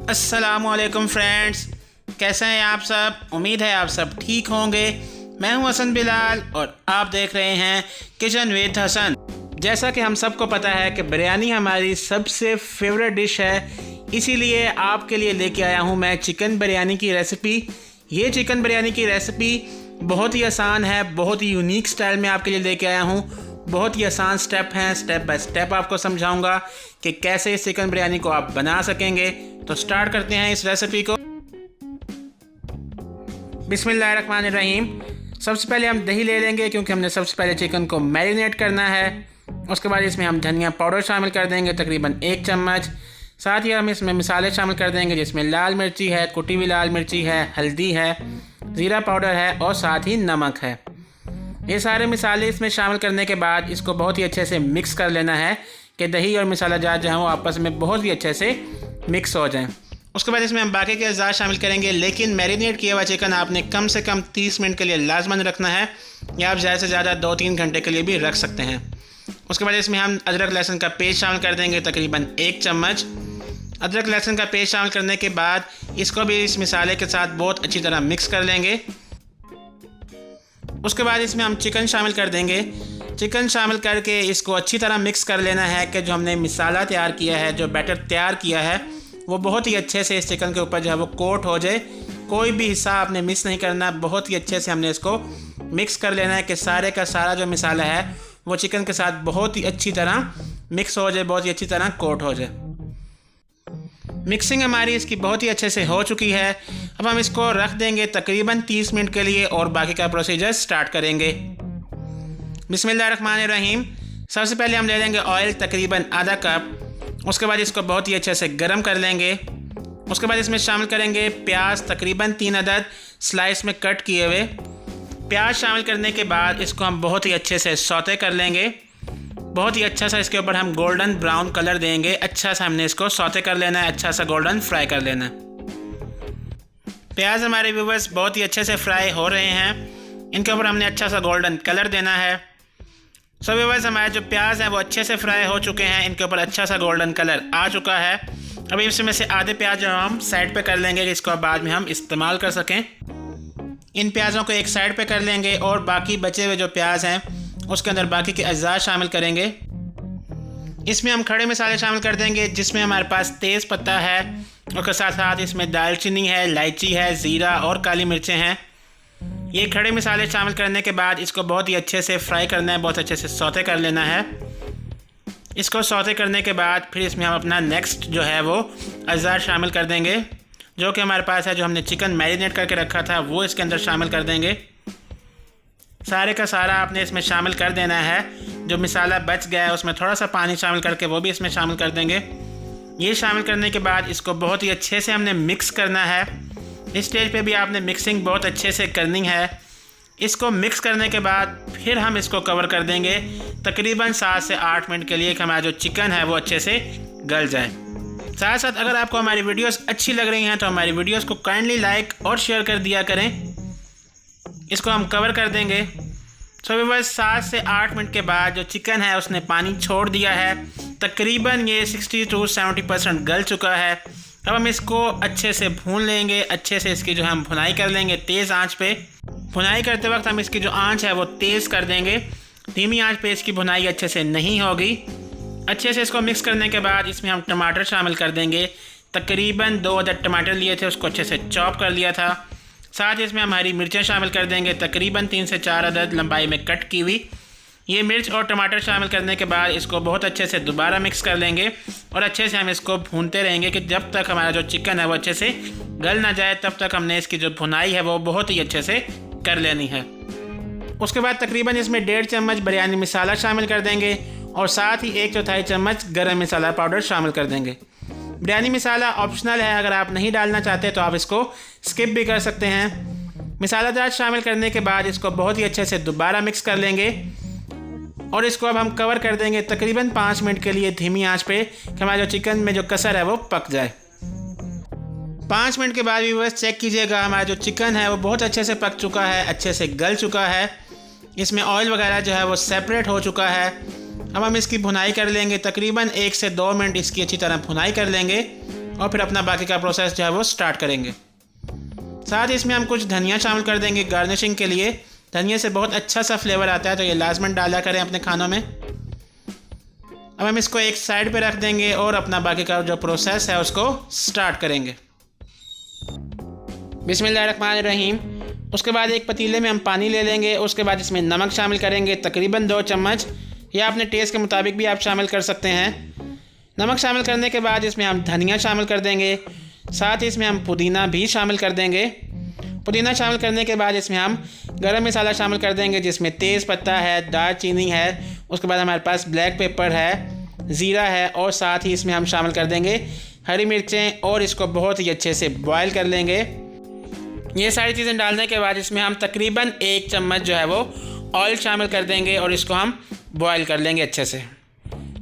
अस्सलामुअलैकुम फ्रेंड्स, कैसे हैं आप सब। उम्मीद है आप सब ठीक होंगे। मैं हूं हसन बिलाल और आप देख रहे हैं किचन विद हसन। जैसा कि हम सबको पता है कि बिरयानी हमारी सबसे फेवरेट डिश है, इसीलिए आपके लिए लेके आया हूं मैं चिकन बिरयानी की रेसिपी। ये चिकन बिरयानी की रेसिपी बहुत ही आसान है, बहुत ही यूनिक स्टाइल में आपके लिए लेके आया हूं। बहुत ही आसान स्टेप हैं, स्टेप बाय स्टेप आपको समझाऊंगा कि कैसे इस चिकन बिरयानी को आप बना सकेंगे। तो स्टार्ट करते हैं इस रेसिपी को। बिस्मिल्लाहिर्रहमानिर्रहीम। सबसे पहले हम दही ले लेंगे, क्योंकि हमने सबसे पहले चिकन को मैरिनेट करना है। उसके बाद इसमें हम धनिया पाउडर शामिल कर देंगे, तकरीबन 1 चम्मच। साथ ही हम इसमें मसाले शामिल कर देंगे, जिसमें लाल मिर्ची है, कुटी हुई लाल मिर्ची है, हल्दी है, ज़ीरा पाउडर है और साथ ही नमक है। ये सारे मसाले इसमें शामिल करने के बाद इसको बहुत ही अच्छे से मिक्स कर लेना है कि दही और मसाला जात जो है वो आपस में बहुत ही अच्छे से मिक्स हो जाएं। उसके बाद इसमें हम बाकी के अज़ा शामिल करेंगे, लेकिन मैरिनेट किया हुआ चिकन आपने कम से कम 30 मिनट के लिए लाजमन रखना है, या आप ज़्यादा से ज़्यादा 2-3 घंटे के लिए भी रख सकते हैं। उसके बाद इसमें हम अदरक लहसुन का पेस्ट शामिल कर देंगे, तकरीबन 1 चम्मच। अदरक लहसुन का पेस्ट शामिल करने के बाद इसको भी इस मसाले के साथ बहुत अच्छी तरह मिक्स कर लेंगे। उसके बाद इसमें हम चिकन शामिल कर देंगे। चिकन शामिल करके इसको अच्छी तरह मिक्स कर लेना है कि जो हमने मसाला तैयार किया है, जो बैटर तैयार किया है, वो बहुत ही अच्छे से इस चिकन के ऊपर जो है वो कोट हो जाए। कोई भी हिस्सा आपने मिस नहीं करना, बहुत ही अच्छे से हमने इसको मिक्स कर लेना है कि सारे का सारा जो मसाला है वो चिकन के साथ बहुत ही अच्छी तरह मिक्स हो जाए, बहुत ही अच्छी तरह कोट हो जाए। मिक्सिंग हमारी इसकी बहुत ही अच्छे से हो चुकी है। अब हम इसको रख देंगे तकरीबन 30 मिनट के लिए और बाकी का प्रोसीजर स्टार्ट करेंगे। बिस्मिल्लाहिर्रहमानिर्रहीम। सबसे पहले हम ले लेंगे ऑयल, तकरीबन आधा कप। उसके बाद इसको बहुत ही अच्छे से गर्म कर लेंगे। उसके बाद इसमें शामिल करेंगे प्याज, तकरीबन 3 अदद स्लाइस में कट किए हुए। प्याज शामिल करने के बाद इसको हम बहुत ही अच्छे से सौते कर लेंगे। बहुत ही अच्छा सा इसके ऊपर हम गोल्डन ब्राउन कलर देंगे। अच्छा सा हमने इसको सौते कर लेना है, अच्छा सा गोल्डन फ्राई कर लेना है। प्याज हमारे व्यूवर्स बहुत ही अच्छे से फ्राई हो रहे हैं, इनके ऊपर हमने अच्छा सा गोल्डन कलर देना है। सो व्यूवर्स, हमारे जो प्याज हैं वो अच्छे से फ्राई हो चुके हैं, इनके ऊपर अच्छा सा गोल्डन कलर आ चुका है। अभी इसमें से आधे प्याज जो हम साइड पे कर लेंगे, जिसको बाद में हम इस्तेमाल कर सकें। इन प्याज़ों को एक साइड पे कर लेंगे और बाकी बचे हुए जो प्याज हैं उसके अंदर बाकी के अज़्ज़ा शामिल करेंगे। इसमें हम खड़े मसाले शामिल कर देंगे, जिसमें हमारे पास तेज़ पत्ता है, उसके साथ साथ इसमें दालचीनी है, इलायची है, ज़ीरा और काली मिर्चें हैं। ये खड़े मसाले शामिल करने के बाद इसको बहुत ही अच्छे से फ्राई करना है, बहुत अच्छे से सौते कर लेना है। इसको सौते करने के बाद फिर इसमें हम अपना नेक्स्ट जो है वो अज़्ज़ा शामिल कर देंगे, जो कि हमारे पास है। जो हमने चिकन मैरिनेट करके रखा था वो इसके अंदर शामिल कर देंगे। सारे का सारा आपने इसमें शामिल कर देना है। जो मसाला बच गया है उसमें थोड़ा सा पानी शामिल करके वो भी इसमें शामिल कर देंगे। ये शामिल करने के बाद इसको बहुत ही अच्छे से हमने मिक्स करना है। इस स्टेज पे भी आपने मिक्सिंग बहुत अच्छे से करनी है। इसको मिक्स करने के बाद फिर हम इसको कवर कर देंगे तकरीबन 7 से 8 मिनट के लिए कि हमारा जो चिकन है वो अच्छे से गल जाए। साथ साथ अगर आपको हमारी वीडियोस अच्छी लग रही हैं तो हमारी वीडियोस को काइंडली लाइक और शेयर कर दिया करें। इसको हम कवर कर देंगे। तो बस 7 से 8 मिनट के बाद जो चिकन है उसने पानी छोड़ दिया है, तकरीबन ये 60 to 70% गल चुका है। अब हम इसको अच्छे से भून लेंगे, अच्छे से इसकी जो हम भुनाई कर लेंगे तेज़ आंच पे। भुनाई करते वक्त हम इसकी जो आंच है वो तेज़ कर देंगे, धीमी आंच पे इसकी भुनाई अच्छे से नहीं होगी। अच्छे से इसको मिक्स करने के बाद इसमें हम टमाटर शामिल कर देंगे। तकरीबन 2 अदद टमाटर लिए थे, उसको अच्छे से चॉप कर लिया था। साथ ही इसमें हम हरी मिर्चें शामिल कर देंगे, तकरीबन 3 से 4 अदद लंबाई में कट की हुई। ये मिर्च और टमाटर शामिल करने के बाद इसको बहुत अच्छे से दोबारा मिक्स कर लेंगे और अच्छे से हम इसको भूनते रहेंगे कि जब तक हमारा जो चिकन है वो अच्छे से गल ना जाए, तब तक हमने इसकी जो भुनाई है वो बहुत ही अच्छे से कर लेनी है। उसके बाद तकरीबन इसमें 1.5 चम्मच बिरयानी मसाला शामिल कर देंगे और साथ ही 1/4 चम्मच गरम मसाला पाउडर शामिल कर देंगे। बिरयानी मसाला ऑप्शनल है, अगर आप नहीं डालना चाहते तो आप इसको स्किप भी कर सकते हैं। मसाला जात शामिल करने के बाद इसको बहुत ही अच्छे से दोबारा मिक्स कर लेंगे और इसको अब हम कवर कर देंगे तकरीबन 5 मिनट के लिए धीमी आंच पे कि हमारे जो चिकन में जो कसर है वो पक जाए। 5 मिनट के बाद व्यूअर्स चेक कीजिएगा, हमारा जो चिकन है वो बहुत अच्छे से पक चुका है, अच्छे से गल चुका है। इसमें ऑयल वगैरह जो है वो सेपरेट हो चुका है। अब हम इसकी भुनाई कर लेंगे, तकरीबन 1 से 2 मिनट इसकी अच्छी तरह भुनाई कर लेंगे और फिर अपना बाकी का प्रोसेस जो है वो स्टार्ट करेंगे। साथ ही इसमें हम कुछ धनिया शामिल कर देंगे गार्निशिंग के लिए। धनिया से बहुत अच्छा सा फ्लेवर आता है, तो ये लाजमन डाला करें अपने खानों में। अब हम इसको एक साइड पे रख देंगे और अपना बाकी का जो प्रोसेस है उसको स्टार्ट करेंगे। बिस्मिल्लाहिर्रहमानिर्रहीम। उसके बाद एक पतीले में हम पानी ले लेंगे। उसके बाद इसमें नमक शामिल करेंगे, तकरीबन 2 चम्मच, या अपने टेस्ट के मुताबिक भी आप शामिल कर सकते हैं। नमक शामिल करने के बाद इसमें हम धनिया शामिल कर देंगे। साथ ही इसमें हम पुदीना भी शामिल कर देंगे। पुदीना शामिल करने के बाद इसमें हम गरम मसाला शामिल कर देंगे, जिसमें तेज़ पत्ता है, दालचीनी है, उसके बाद हमारे पास ब्लैक पेपर है, ज़ीरा है, और साथ ही इसमें हम शामिल कर देंगे हरी मिर्चें, और इसको बहुत ही अच्छे से बॉयल कर लेंगे। ये सारी चीज़ें डालने के बाद इसमें हम तकरीबन 1 चम्मच जो है वो ऑयल शामिल कर देंगे और इसको हम बॉयल कर लेंगे अच्छे से।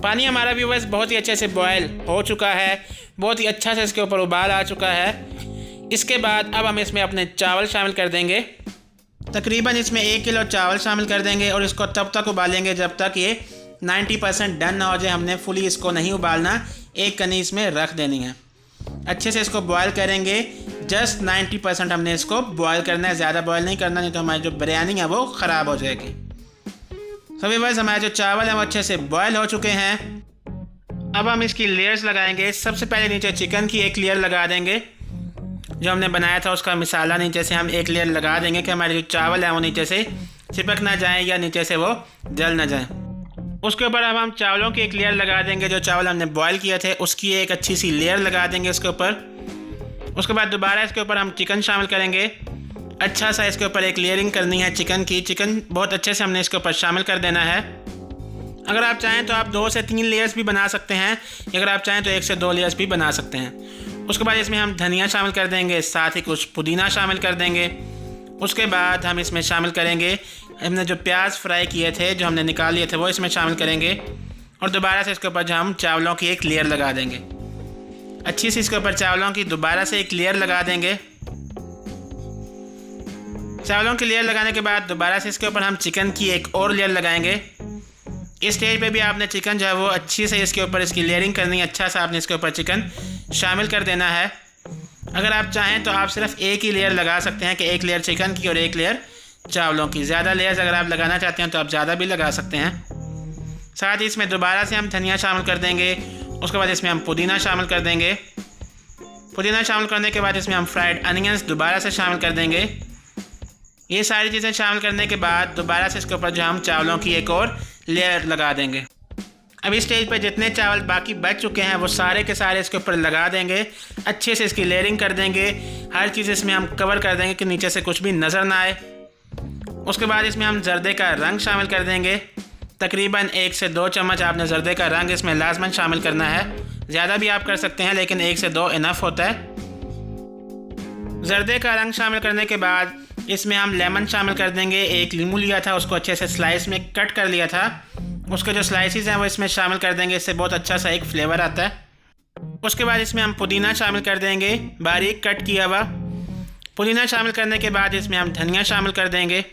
पानी हमारा भी बस बहुत ही अच्छे से बॉयल हो चुका है, बहुत ही अच्छा से इसके ऊपर उबाल आ चुका है। इसके बाद अब हम इसमें अपने चावल शामिल कर देंगे। तकरीबन इसमें 1 किलो चावल शामिल कर देंगे और इसको तब तक उबालेंगे जब तक ये 90% डन ना हो जाए। हमने फुली इसको नहीं उबालना, एक कनी इसमें रख देनी है। अच्छे से इसको बॉयल करेंगे, जस्ट 90% हमने इसको बॉयल करना है, ज़्यादा बॉयल नहीं करना, नहीं तो हमारी जो बिरयानी है वो ख़राब हो जाएगी। सभी बस हमारे जो चावल हैं वो अच्छे से बॉयल हो चुके हैं। अब हम इसकी लेयर्स लगाएंगे। सबसे पहले नीचे चिकन की एक लेयर लगा देंगे, जो हमने बनाया था उसका मिसाला नीचे से हम एक लेयर लगा देंगे कि हमारे जो चावल हैं वो नीचे से चिपक ना जाए या नीचे से वो जल ना जाए। उसके ऊपर अब हम चावलों की एक लेयर लगा देंगे, जो चावल हमने बॉयल किए थे उसकी एक अच्छी सी लेयर लगा देंगे इसके ऊपर। उसके बाद दोबारा इसके ऊपर हम चिकन शामिल करेंगे। अच्छा सा इसके ऊपर एक लेयरिंग करनी है चिकन की। चिकन बहुत अच्छे से हमने इसके ऊपर शामिल कर देना है। अगर आप चाहें तो आप 2 से 3 लेयर्स भी बना सकते हैं, अगर आप चाहें तो 1 से 2 लेयर्स भी बना सकते हैं। उसके बाद इसमें हम धनिया शामिल कर देंगे, साथ ही कुछ पुदीना शामिल कर देंगे। उसके बाद हम इसमें शामिल करेंगे हमने जो प्याज फ्राई किए थे, जो हमने निकाल लिए थे, वो इसमें शामिल करेंगे। और दोबारा से इसके ऊपर जो हम चावलों की एक लेयर लगा देंगे। अच्छी सी इसके ऊपर चावलों की दोबारा से एक लेयर लगा देंगे। चावलों की लेयर लगाने के बाद दोबारा से इसके ऊपर हम चिकन की एक और लेयर लगाएंगे। इस स्टेज पे भी आपने चिकन जो है वो अच्छी से इसके ऊपर इसकी लेयरिंग करनी है। अच्छा सा आपने इसके ऊपर चिकन शामिल कर देना है। अगर आप चाहें तो आप सिर्फ एक ही लेयर लगा सकते हैं, कि एक लेयर चिकन की और एक लेयर चावलों की। ज़्यादा लेयर्स अगर आप लगाना चाहते हैं तो आप ज़्यादा भी लगा सकते हैं। साथ ही इसमें दोबारा से हम धनिया शामिल कर देंगे। उसके बाद इसमें हम पुदीना शामिल कर देंगे। पुदीना शामिल करने के बाद इसमें हम फ्राइड अनियंस दोबारा से शामिल कर देंगे। ये सारी चीज़ें शामिल करने के बाद दोबारा से इसके ऊपर जो हम चावलों की एक और लेयर लगा देंगे। अब इस स्टेज पर जितने चावल बाकी बच चुके हैं वो सारे के सारे इसके ऊपर लगा देंगे। अच्छे से इसकी लेयरिंग कर देंगे। हर चीज़ इसमें हम कवर कर देंगे कि नीचे से कुछ भी नज़र ना आए। उसके बाद इसमें हम जर्दे का रंग शामिल कर देंगे। तकरीबन 1 से 2 चम्मच आपने जर्दे का रंग इसमें लाजमन शामिल करना है। ज़्यादा भी आप कर सकते हैं, लेकिन 1 से 2 इनफ होता है। जर्दे का रंग शामिल करने के बाद इसमें हम लेमन शामिल कर देंगे। एक लीमू लिया था, उसको अच्छे से स्लाइस में कट कर लिया था, उसके जो स्लाइसिस हैं वो इसमें शामिल कर देंगे। इससे बहुत अच्छा सा एक फ्लेवर आता है। उसके बाद इसमें हम पुदीना शामिल कर देंगे, बारीक कट किया हुआ। पुदीना शामिल करने के बाद इसमें हम धनिया शामिल कर देंगे।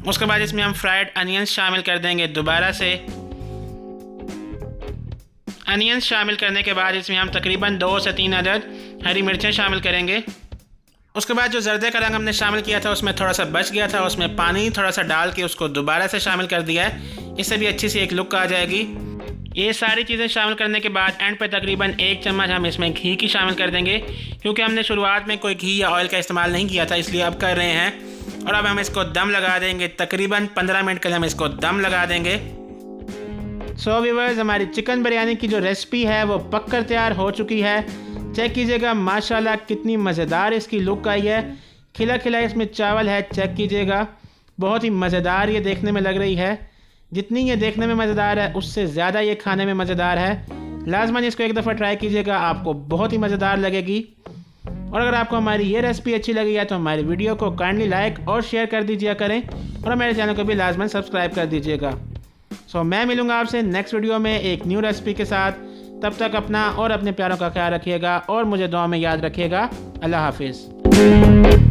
उसके बाद इसमें हम फ्राइड अनियंस शामिल कर देंगे दोबारा से। अनियंस शामिल करने के बाद इसमें हम तकरीबन 2 से 3 अदद हरी मिर्चें शामिल करेंगे। उसके बाद जो जर्दे का रंग हमने शामिल किया था उसमें थोड़ा सा बच गया था, उसमें पानी थोड़ा सा डाल के उसको दोबारा से शामिल कर दिया है। इससे भी अच्छी सी एक लुक आ जाएगी। ये सारी चीज़ें शामिल करने के बाद एंड पे तकरीबन 1 चम्मच हम इसमें घी की शामिल कर देंगे, क्योंकि हमने शुरुआत में कोई घी या ऑयल का इस्तेमाल नहीं किया था, इसलिए अब कर रहे हैं। और अब हम इसको दम लगा देंगे। तकरीबन 15 मिनट के लिए हम इसको दम लगा देंगे। सो व्यूअर्स, हमारी चिकन बिरयानी की जो रेसिपी है वो पककर तैयार हो चुकी है। चेक कीजिएगा, माशाल्लाह कितनी मज़ेदार इसकी लुक आई है। खिला खिला इसमें चावल है, चेक कीजिएगा, बहुत ही मज़ेदार ये देखने में लग रही है। जितनी ये देखने में मज़ेदार है उससे ज़्यादा ये खाने में मज़ेदार है। लाजमन इसको एक दफ़ा ट्राई कीजिएगा, आपको बहुत ही मज़ेदार लगेगी। और अगर आपको हमारी ये रेसिपी अच्छी लगी है तो हमारी वीडियो को काइंडली लाइक और शेयर कर दीजिए करें, और हमारे चैनल को भी लाजमन सब्सक्राइब कर दीजिएगा। सो मैं मिलूँगा आपसे नेक्स्ट वीडियो में एक न्यू रेसिपी के साथ। तब तक अपना और अपने प्यारों का ख्याल रखिएगा और मुझे दुआ में याद रखिएगा। अल्लाह हाफिज़।